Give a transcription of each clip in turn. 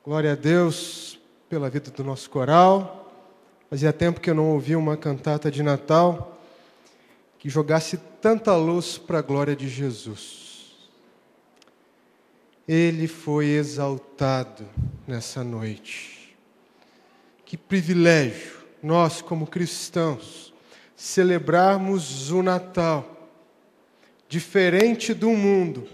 Glória a Deus pela vida do nosso coral. Fazia tempo que eu não ouvia uma cantata de Natal que jogasse tanta luz para a glória de Jesus. Ele foi exaltado nessa noite. Que privilégio nós, como cristãos, celebrarmos o Natal, diferente do mundo,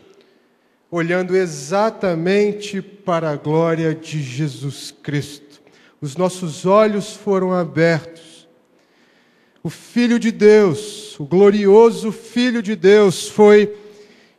olhando exatamente para a glória de Jesus Cristo. Os nossos olhos foram abertos. O Filho de Deus, o glorioso Filho de Deus, foi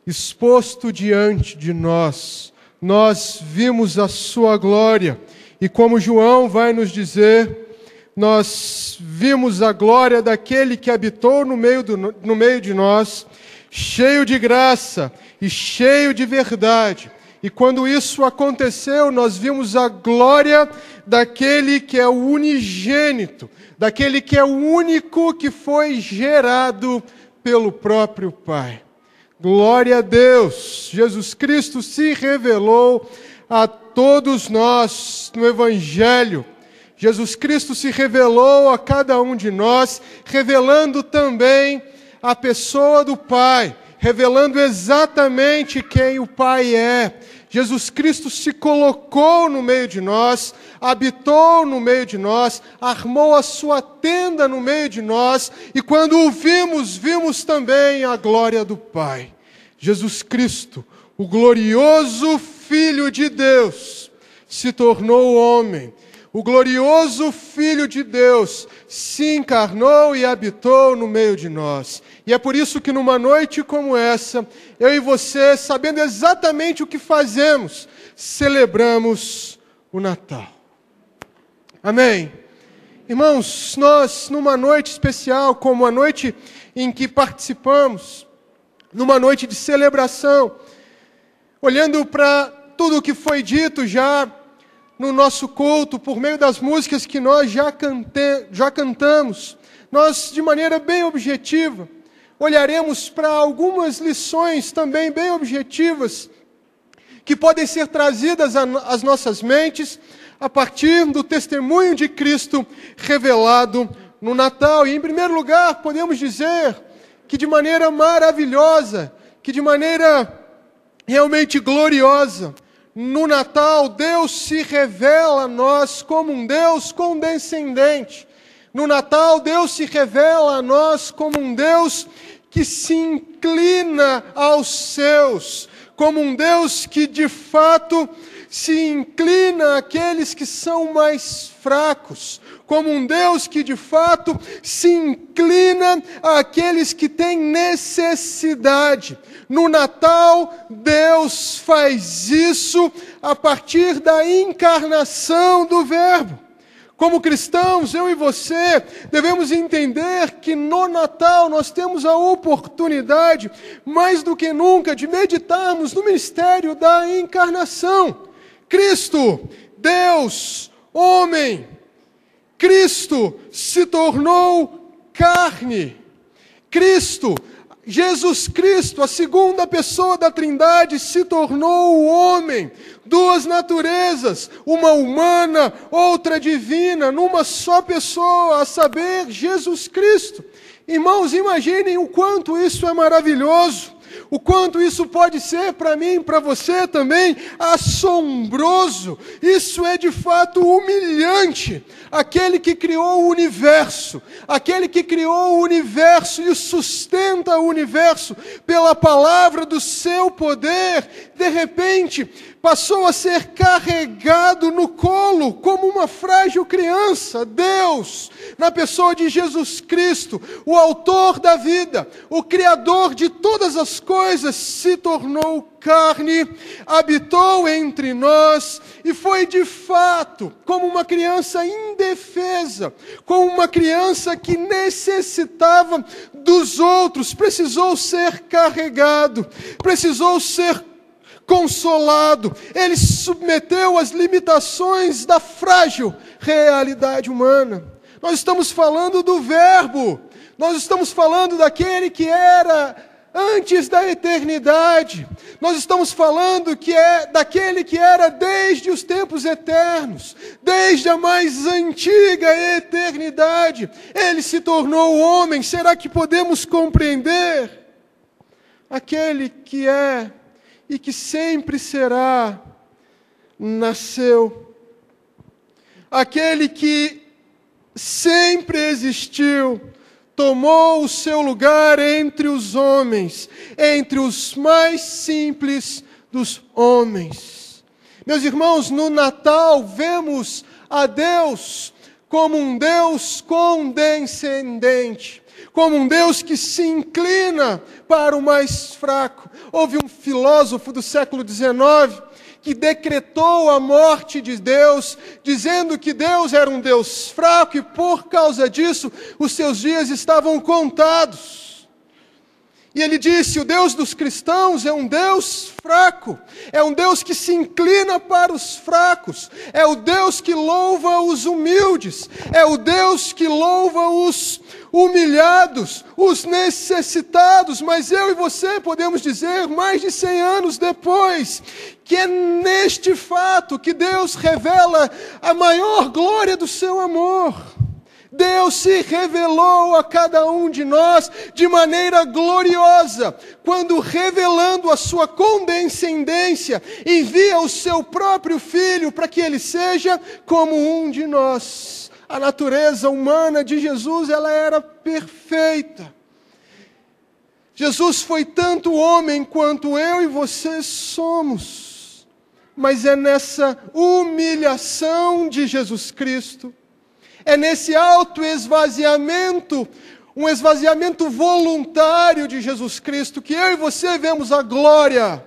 exposto diante de nós. Nós vimos a sua glória. E como João vai nos dizer, nós vimos a glória daquele que habitou no meio de nós, cheio de graça e cheio de verdade. E quando isso aconteceu, nós vimos a glória daquele que é o unigênito, daquele que é o único que foi gerado pelo próprio Pai. Glória a Deus! Jesus Cristo se revelou a todos nós no Evangelho. Jesus Cristo se revelou a cada um de nós, revelando também a pessoa do Pai, revelando exatamente quem o Pai é. Jesus Cristo se colocou no meio de nós, habitou no meio de nós, armou a sua tenda no meio de nós, e quando o vimos, vimos também a glória do Pai. Jesus Cristo, o glorioso Filho de Deus, se tornou homem. O glorioso Filho de Deus se encarnou e habitou no meio de nós. E é por isso que numa noite como essa, eu e você, sabendo exatamente o que fazemos, celebramos o Natal. Amém? Irmãos, nós numa noite especial, como a noite em que participamos, numa noite de celebração, olhando para tudo o que foi dito já no nosso culto, por meio das músicas que nós já cantamos, nós, de maneira bem objetiva, olharemos para algumas lições também bem objetivas, que podem ser trazidas às nossas mentes, a partir do testemunho de Cristo revelado no Natal. E, em primeiro lugar, podemos dizer que de maneira maravilhosa, que de maneira realmente gloriosa, no Natal, Deus se revela a nós como um Deus condescendente. No Natal, Deus se revela a nós como um Deus que se inclina aos seus, como um Deus que, de fato, se inclina àqueles que são mais fracos, como um Deus que, de fato, se inclina àqueles que têm necessidade. No Natal, Deus faz isso a partir da encarnação do Verbo. Como cristãos, eu e você, devemos entender que no Natal nós temos a oportunidade, mais do que nunca, de meditarmos no mistério da encarnação. Cristo, Deus, homem, Cristo se tornou carne. Cristo, Jesus Cristo, a segunda pessoa da Trindade, se tornou o homem. Duas naturezas, uma humana, outra divina, numa só pessoa, a saber, Jesus Cristo. Irmãos, imaginem o quanto isso é maravilhoso. O quanto isso pode ser para mim, para você também, assombroso. Isso é de fato humilhante. Aquele que criou o universo, aquele que criou o universo e sustenta o universo pela palavra do seu poder, de repente passou a ser carregado no colo como uma frágil criança. Deus, na pessoa de Jesus Cristo, o autor da vida, o criador de todas as coisas, se tornou carne, habitou entre nós e foi de fato como uma criança indefesa, como uma criança que necessitava dos outros, precisou ser carregado, precisou ser consolado. Ele se submeteu às limitações da frágil realidade humana. Nós estamos falando do Verbo, nós estamos falando daquele que era antes da eternidade. Nós estamos falando que é daquele que era desde os tempos eternos, desde a mais antiga eternidade. Ele se tornou homem. Será que podemos compreender? Aquele que é e que sempre será, nasceu. Aquele que sempre existiu, tomou o seu lugar entre os homens, entre os mais simples dos homens. Meus irmãos, no Natal vemos a Deus como um Deus condescendente, como um Deus que se inclina para o mais fraco. Houve um filósofo do século XIX que decretou a morte de Deus, dizendo que Deus era um Deus fraco e por causa disso os seus dias estavam contados. E ele disse: o Deus dos cristãos é um Deus fraco, é um Deus que se inclina para os fracos, é o Deus que louva os humildes, é o Deus que louva os humilhados, os necessitados. Mas eu e você podemos dizer, mais de 100 anos depois, que é neste fato que Deus revela a maior glória do seu amor. Deus se revelou a cada um de nós de maneira gloriosa, quando, revelando a sua condescendência, envia o seu próprio Filho para que ele seja como um de nós. A natureza humana de Jesus, ela era perfeita. Jesus foi tanto homem quanto eu e você somos. Mas é nessa humilhação de Jesus Cristo, é nesse autoesvaziamento, um esvaziamento voluntário de Jesus Cristo, que eu e você vemos a glória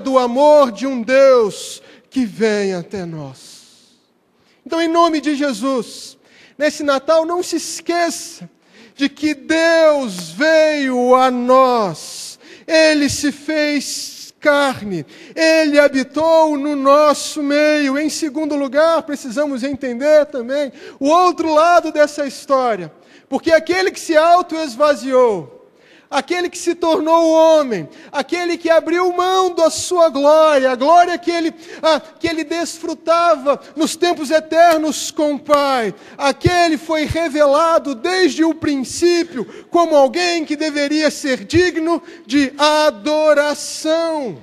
do amor de um Deus que vem até nós. Então, em nome de Jesus, nesse Natal, não se esqueça de que Deus veio a nós, Ele se fez carne, Ele habitou no nosso meio. Em segundo lugar, precisamos entender também o outro lado dessa história, porque aquele que se autoesvaziou, aquele que se tornou homem, aquele que abriu mão da sua glória, a glória que ele desfrutava nos tempos eternos com o Pai, aquele foi revelado desde o princípio como alguém que deveria ser digno de adoração.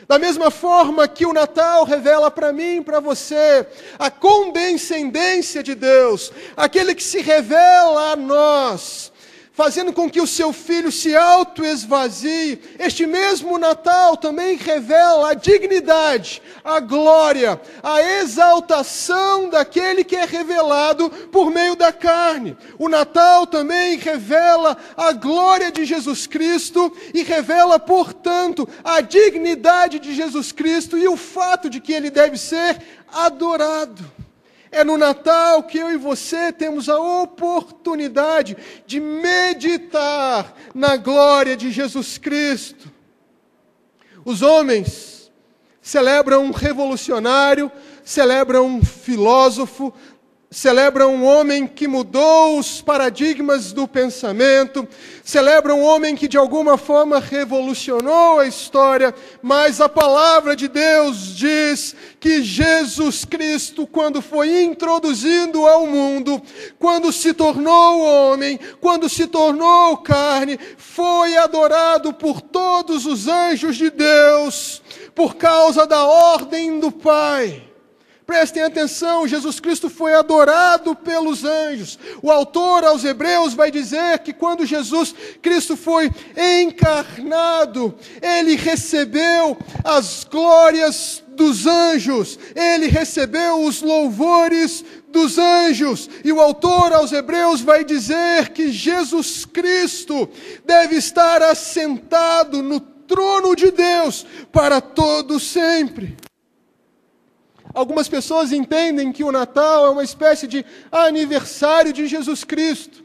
Da mesma forma que o Natal revela para mim e para você a condescendência de Deus, aquele que se revela a nós, fazendo com que o seu Filho se autoesvazie, este mesmo Natal também revela a dignidade, a glória, a exaltação daquele que é revelado por meio da carne. O Natal também revela a glória de Jesus Cristo e revela, portanto, a dignidade de Jesus Cristo e o fato de que Ele deve ser adorado. É no Natal que eu e você temos a oportunidade de meditar na glória de Jesus Cristo. Os homens celebram um revolucionário, celebram um filósofo, celebram um homem que mudou os paradigmas do pensamento, celebram um homem que de alguma forma revolucionou a história, mas a palavra de Deus diz que Jesus Cristo, quando foi introduzido ao mundo, quando se tornou homem, quando se tornou carne, foi adorado por todos os anjos de Deus, por causa da ordem do Pai. Prestem atenção, Jesus Cristo foi adorado pelos anjos. O autor aos Hebreus vai dizer que quando Jesus Cristo foi encarnado, Ele recebeu as glórias dos anjos, Ele recebeu os louvores dos anjos. E o autor aos Hebreus vai dizer que Jesus Cristo deve estar assentado no trono de Deus para todo sempre. Algumas pessoas entendem que o Natal é uma espécie de aniversário de Jesus Cristo.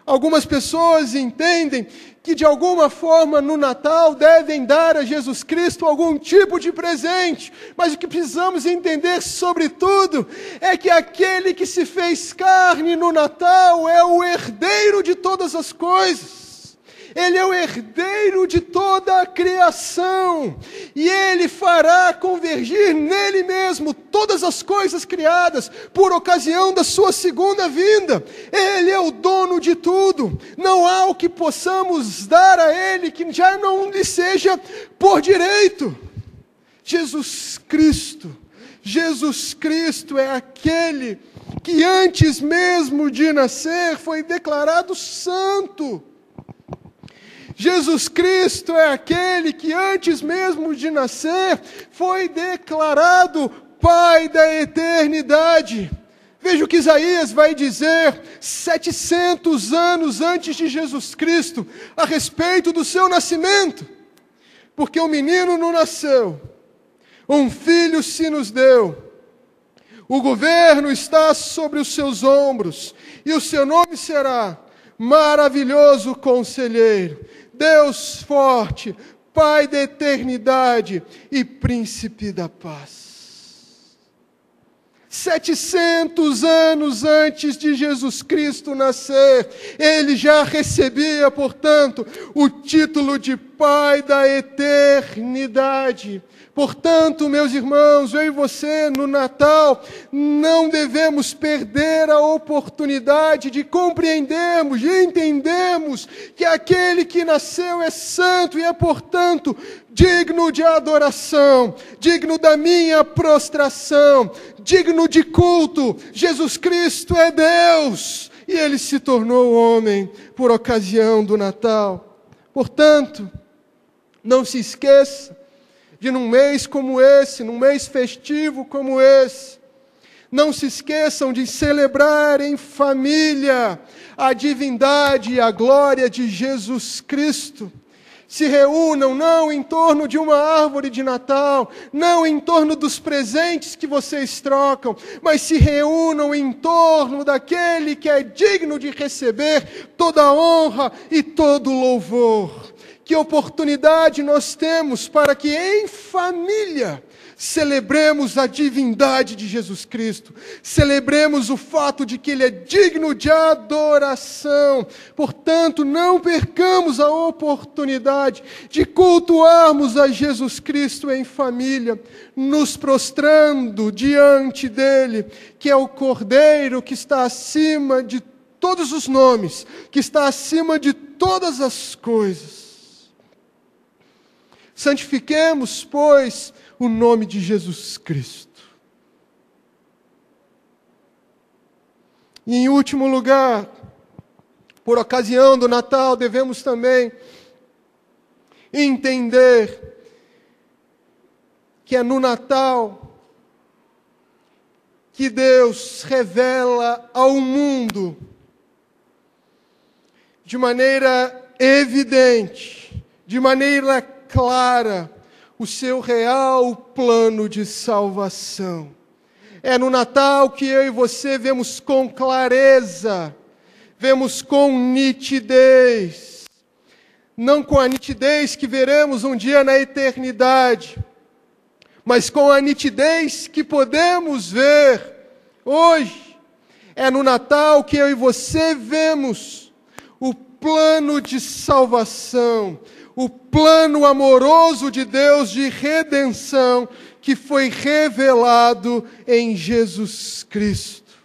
Algumas pessoas entendem que de alguma forma no Natal devem dar a Jesus Cristo algum tipo de presente. Mas o que precisamos entender sobretudo é que aquele que se fez carne no Natal é o herdeiro de todas as coisas. Ele é o herdeiro de toda a criação, e Ele fará convergir nele mesmo todas as coisas criadas por ocasião da sua segunda vinda. Ele é o dono de tudo, não há o que possamos dar a Ele que já não lhe seja por direito. Jesus Cristo é aquele que antes mesmo de nascer foi declarado santo. Jesus Cristo é aquele que antes mesmo de nascer foi declarado Pai da eternidade. Veja o que Isaías vai dizer 700 anos antes de Jesus Cristo a respeito do seu nascimento. Porque um menino nos nasceu, um filho se nos deu, o governo está sobre os seus ombros, e o seu nome será Maravilhoso Conselheiro, Deus Forte, Pai da Eternidade e Príncipe da Paz. 700 anos antes de Jesus Cristo nascer, ele já recebia, portanto, o título de Pai da Eternidade. Portanto, meus irmãos, eu e você, no Natal, não devemos perder a oportunidade de compreendermos, de entendermos que aquele que nasceu é santo e é, portanto, digno de adoração, digno da minha prostração, digno de culto. Jesus Cristo é Deus e Ele se tornou homem por ocasião do Natal. Portanto, não se esqueça de num mês como esse, num mês festivo como esse, não se esqueçam de celebrar em família a divindade e a glória de Jesus Cristo. Se reúnam não em torno de uma árvore de Natal, não em torno dos presentes que vocês trocam, mas se reúnam em torno daquele que é digno de receber toda a honra e todo o louvor. Que oportunidade nós temos para que em família celebremos a divindade de Jesus Cristo, celebremos o fato de que Ele é digno de adoração. Portanto, não percamos a oportunidade de cultuarmos a Jesus Cristo em família, nos prostrando diante dEle, que é o Cordeiro que está acima de todos os nomes, que está acima de todas as coisas. Santifiquemos, pois, o nome de Jesus Cristo. E em último lugar, por ocasião do Natal, devemos também entender que é no Natal que Deus revela ao mundo de maneira evidente, de maneira clara, o seu real plano de salvação. É no Natal que eu e você vemos com clareza, vemos com nitidez, não com a nitidez que veremos um dia na eternidade, mas com a nitidez que podemos ver hoje. É no Natal que eu e você vemos o plano de salvação, o plano amoroso de Deus de redenção que foi revelado em Jesus Cristo.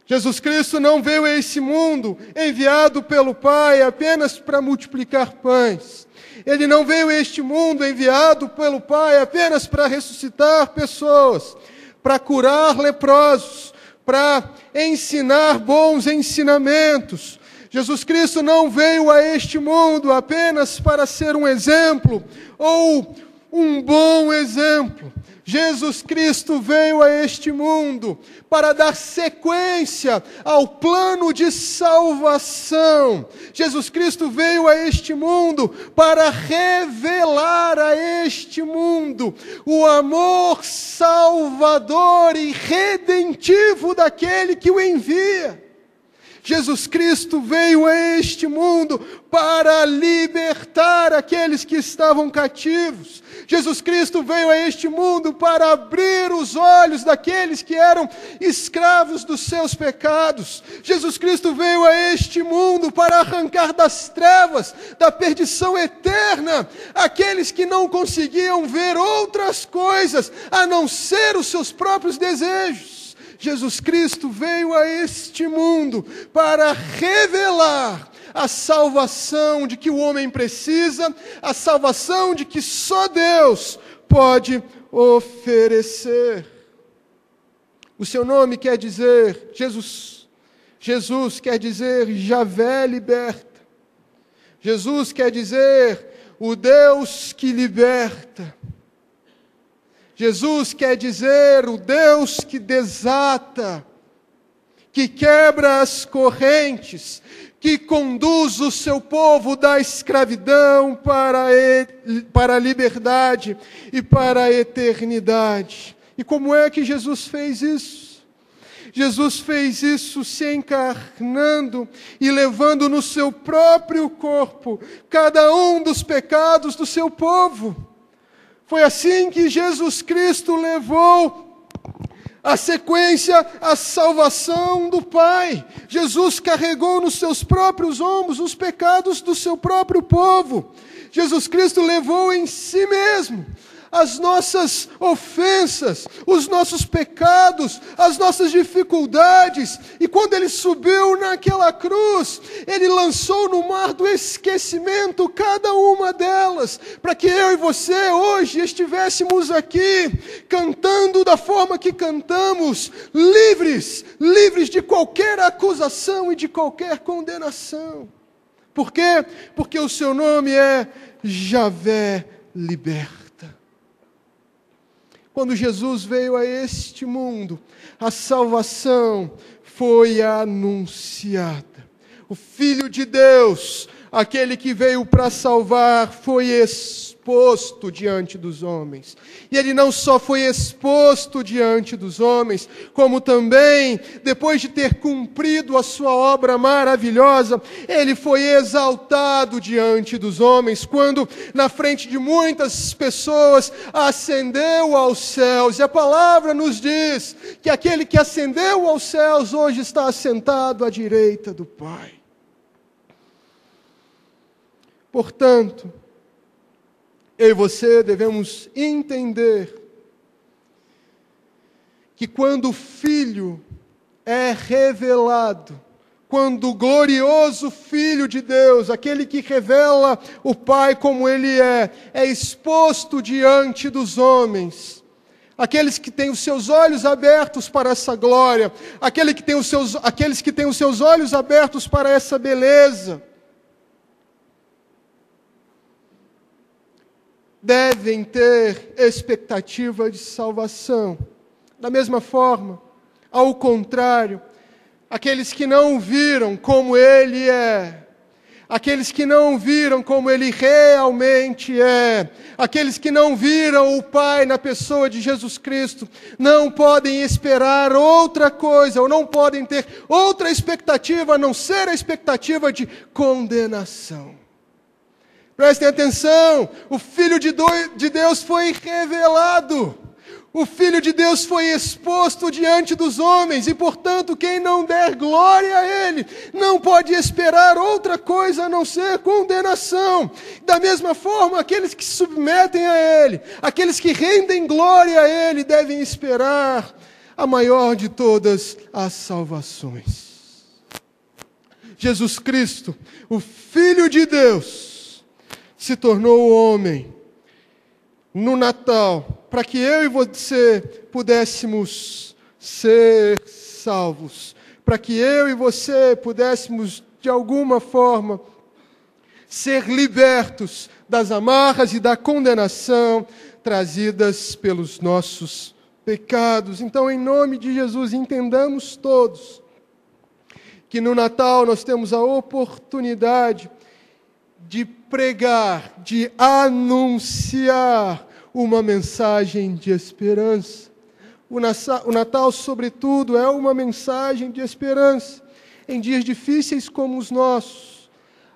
Jesus Cristo não veio a esse mundo enviado pelo Pai apenas para multiplicar pães. Ele não veio a este mundo enviado pelo Pai apenas para ressuscitar pessoas, para curar leprosos, para ensinar bons ensinamentos. Jesus Cristo não veio a este mundo apenas para ser um exemplo ou um bom exemplo. Jesus Cristo veio a este mundo para dar sequência ao plano de salvação. Jesus Cristo veio a este mundo para revelar a este mundo o amor salvador e redentivo daquele que o envia. Jesus Cristo veio a este mundo para libertar aqueles que estavam cativos. Jesus Cristo veio a este mundo para abrir os olhos daqueles que eram escravos dos seus pecados. Jesus Cristo veio a este mundo para arrancar das trevas, da perdição eterna, aqueles que não conseguiam ver outras coisas a não ser os seus próprios desejos. Jesus Cristo veio a este mundo para revelar a salvação de que o homem precisa, a salvação de que só Deus pode oferecer. O seu nome quer dizer Jesus. Jesus quer dizer Javé liberta. Jesus quer dizer o Deus que liberta. Jesus quer dizer o Deus que desata, que quebra as correntes, que conduz o seu povo da escravidão para a liberdade e para a eternidade. E como é que Jesus fez isso? Jesus fez isso se encarnando e levando no seu próprio corpo cada um dos pecados do seu povo. Foi assim que Jesus Cristo levou a sequência, a salvação do Pai. Jesus carregou nos seus próprios ombros os pecados do seu próprio povo. Jesus Cristo levou em si mesmo as nossas ofensas, os nossos pecados, as nossas dificuldades. E quando Ele subiu naquela cruz, Ele lançou no mar do esquecimento cada uma delas, para que eu e você hoje estivéssemos aqui, cantando da forma que cantamos, livres de qualquer acusação e de qualquer condenação. Por quê? Porque o seu nome é Javé liberta. Quando Jesus veio a este mundo, a salvação foi anunciada. O Filho de Deus, aquele que veio para salvar, foi exposto diante dos homens. E ele não só foi exposto diante dos homens, como também, depois de ter cumprido a sua obra maravilhosa, ele foi exaltado diante dos homens, quando, na frente de muitas pessoas, ascendeu aos céus. E a palavra nos diz que aquele que ascendeu aos céus hoje está assentado à direita do Pai. Portanto, eu e você devemos entender que quando o Filho é revelado, quando o glorioso Filho de Deus, aquele que revela o Pai como Ele é exposto diante dos homens, aqueles que têm os seus olhos abertos para essa glória, aqueles que têm os seus olhos abertos para essa beleza, devem ter expectativa de salvação. Da mesma forma, ao contrário, aqueles que não viram como Ele é, aqueles que não viram como Ele realmente é, aqueles que não viram o Pai na pessoa de Jesus Cristo, não podem esperar outra coisa, ou não podem ter outra expectativa, a não ser a expectativa de condenação. Prestem atenção, o Filho de Deus foi revelado, o Filho de Deus foi exposto diante dos homens, e portanto quem não der glória a Ele, não pode esperar outra coisa a não ser condenação. Da mesma forma, aqueles que se submetem a Ele, aqueles que rendem glória a Ele, devem esperar a maior de todas as salvações. Jesus Cristo, o Filho de Deus, se tornou homem no Natal, para que eu e você pudéssemos ser salvos, para que eu e você pudéssemos, de alguma forma, ser libertos das amarras e da condenação trazidas pelos nossos pecados. Então, em nome de Jesus, entendamos todos que no Natal nós temos a oportunidade de pregar, de anunciar uma mensagem de esperança. O Natal, sobretudo, é uma mensagem de esperança. Em dias difíceis como os nossos,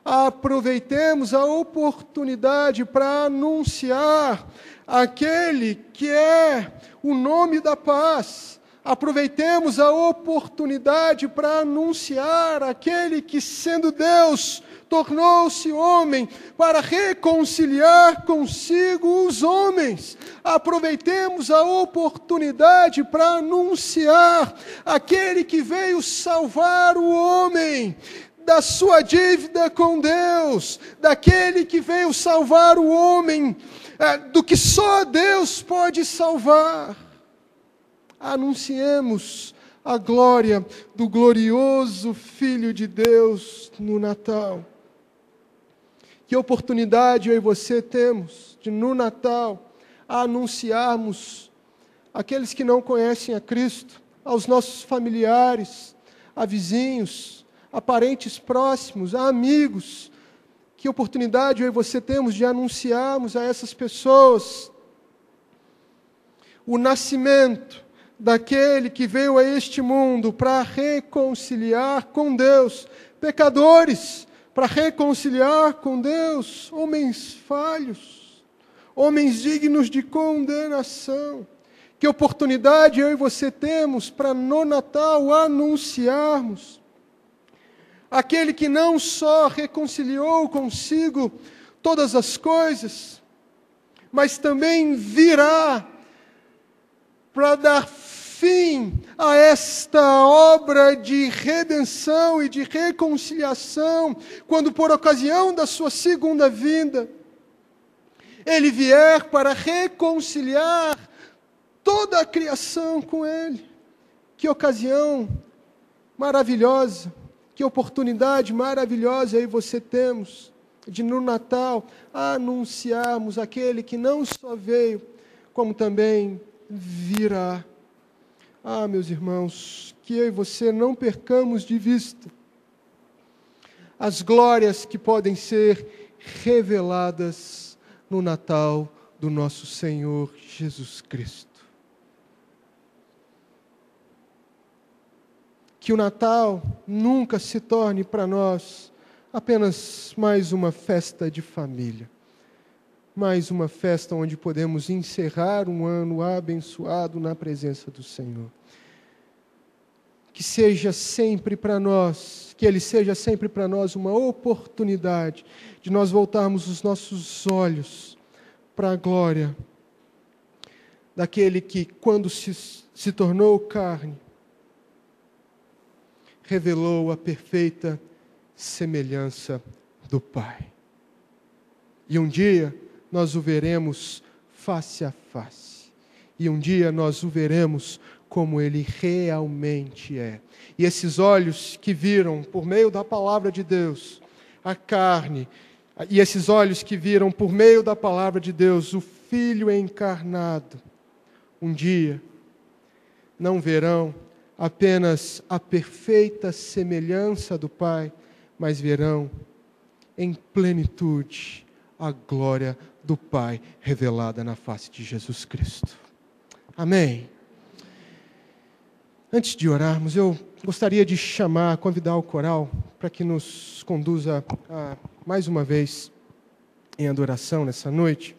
aproveitemos a oportunidade para anunciar aquele que é o nome da paz. Aproveitemos a oportunidade para anunciar aquele que, sendo Deus, tornou-se homem para reconciliar consigo os homens. Aproveitemos a oportunidade para anunciar aquele que veio salvar o homem da sua dívida com Deus, daquele que veio salvar o homem do que só Deus pode salvar. Anunciemos a glória do glorioso Filho de Deus no Natal. Que oportunidade eu e você temos de, no Natal, anunciarmos àqueles que não conhecem a Cristo, aos nossos familiares, a vizinhos, a parentes próximos, a amigos. Que oportunidade eu e você temos de anunciarmos a essas pessoas o nascimento daquele que veio a este mundo para reconciliar com Deus pecadores, para reconciliar com Deus homens falhos, homens dignos de condenação. Que oportunidade eu e você temos para no Natal anunciarmos aquele que não só reconciliou consigo todas as coisas, mas também virá para dar fim a esta obra de redenção e de reconciliação, quando por ocasião da sua segunda vinda, Ele vier para reconciliar toda a criação com Ele. Que ocasião maravilhosa, que oportunidade maravilhosa aí você temos de no Natal anunciarmos aquele que não só veio, como também virá. Ah, meus irmãos, que eu e você não percamos de vista as glórias que podem ser reveladas no Natal do nosso Senhor Jesus Cristo. Que o Natal nunca se torne para nós apenas mais uma festa de família, mais uma festa onde podemos encerrar um ano abençoado na presença do Senhor. Que seja sempre para nós, que Ele seja sempre para nós uma oportunidade de nós voltarmos os nossos olhos para a glória daquele que, quando se tornou carne, revelou a perfeita semelhança do Pai. E um dia nós o veremos face a face. E um dia nós o veremos como Ele realmente é. E esses olhos que viram, por meio da palavra de Deus, a carne, e esses olhos que viram, por meio da palavra de Deus, o Filho encarnado, um dia não verão apenas a perfeita semelhança do Pai, mas verão em plenitude a glória do Pai revelada na face de Jesus Cristo. Amém. Antes de orarmos, eu gostaria de convidar o coral para que nos conduza mais uma vez em adoração nessa noite.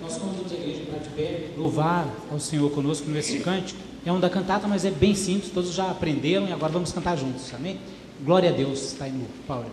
Nós convidamos a igreja para de pé, louvar ao Senhor conosco nesse cântico. É um da cantata, mas é bem simples, todos já aprenderam e agora vamos cantar juntos, amém? Glória a Deus, está aí no Paulo.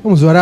Vamos orar.